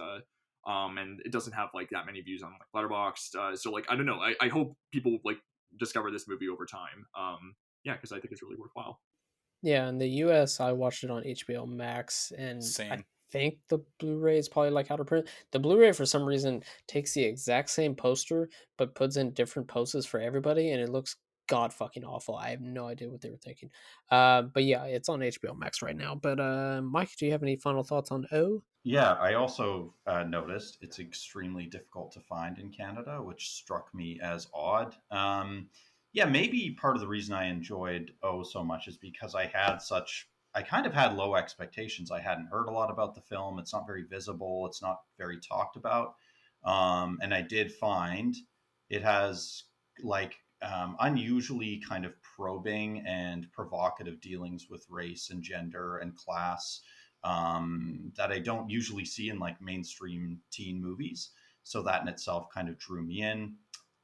and it doesn't have like that many views on like Letterboxd. So like I don't know. I hope people like discover this movie over time. Yeah, because I think it's really worthwhile. Yeah, in the US, I watched it on HBO Max, and Same. I think the Blu-ray is probably like out of print. The Blu-ray, for some reason, takes the exact same poster but puts in different poses for everybody, and it looks god fucking awful. I have no idea what they were thinking. But yeah, it's on HBO Max right now. But Mike, do you have any final thoughts on O? Yeah, I also noticed it's extremely difficult to find in Canada, which struck me as odd. Yeah, maybe part of the reason I enjoyed O so much is because I kind of had low expectations. I hadn't heard a lot about the film. It's not very visible. It's not very talked about. And I did find it has like unusually kind of probing and provocative dealings with race and gender and class that I don't usually see in like mainstream teen movies. So that in itself kind of drew me in.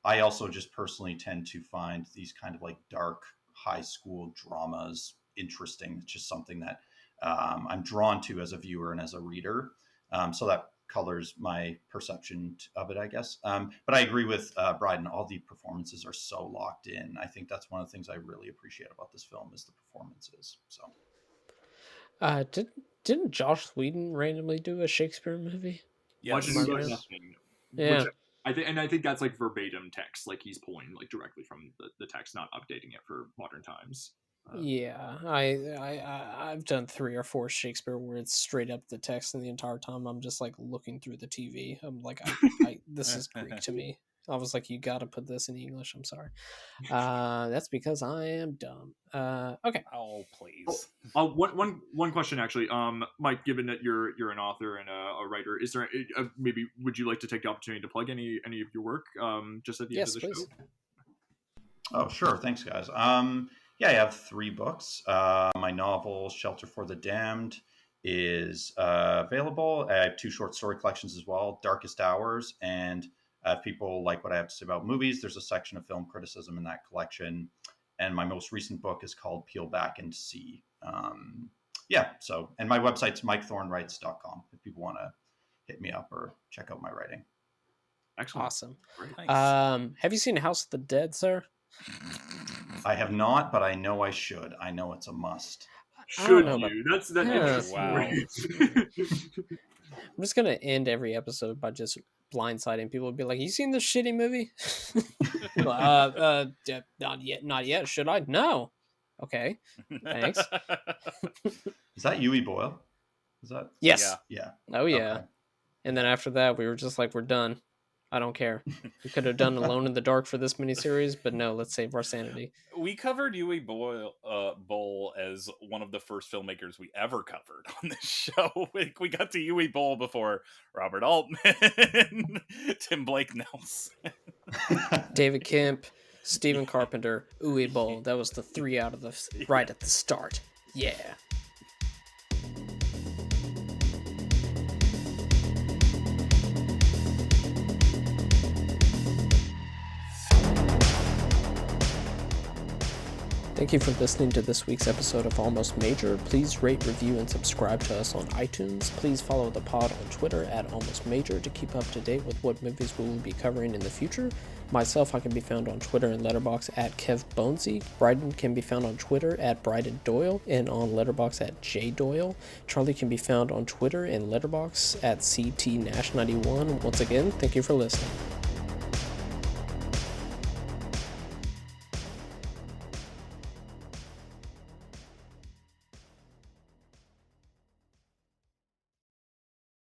I also just personally tend to find these kind of like dark high school dramas interesting. It's just something that I'm drawn to as a viewer and as a reader. So that colors my perception of it, I guess. But I agree with Bryden. All the performances are so locked in. I think that's one of the things I really appreciate about this film is the performances. So, didn't Josh Whedon randomly do a Shakespeare movie? Yes. Nothing. Yeah. I think that's like verbatim text. Like he's pulling like directly from the text, not updating it for modern times. Yeah, I've done 3 or 4 Shakespeare where it's straight up the text, and the entire time I'm just like looking through the TV. I'm like, this is Greek to me. I was like, you got to put this in English. I'm sorry. That's because I am dumb. Okay. Oh, please. One question actually. Mike, given that you're an author and a writer, is there maybe would you like to take the opportunity to plug any of your work? Just at the end of the please. show. Oh, sure. Thanks, guys. Yeah, I have 3 books. My novel, Shelter for the Damned, is available. I have 2 short story collections as well, Darkest Hours, and if people like what I have to say about movies, there's a section of film criticism in that collection. And my most recent book is called Peel Back and See. And my website's MikeThornWrites.com if people want to hit me up or check out my writing. Excellent. Awesome. Nice. Have you seen House of the Dead, sir? I have not, but I know I should. I know it's a must. Should you? That's that. Yeah. Wow. I'm just gonna end every episode by just blindsiding people. Be like, "You seen this shitty movie?" Not yet. Should I? No. Okay. Thanks. Is that Yui Boyle? Is that? Yes. Yeah. Oh yeah. Okay. And then after that, we were just like, "We're done." I don't care. We could have done Alone in the Dark for this miniseries, but no, let's save our sanity. We covered Uwe Boll as one of the first filmmakers we ever covered on this show. We got to Uwe Boll before Robert Altman, Tim Blake Nelson, David Kemp, Stephen Carpenter, Uwe Boll. That was the three out of the right at the start. Yeah. Thank you for listening to this week's episode of Almost Major. Please rate, review, and subscribe to us on iTunes. Please follow the pod on Twitter at Almost Major to keep up to date with what movies we will be covering in the future. Myself, I can be found on Twitter and Letterboxd at Kev Bonesy. Bryden can be found on Twitter at Bryden Doyle and on Letterboxd at J Doyle. Charlie can be found on Twitter and Letterboxd at CT Nash91. Once again, thank you for listening.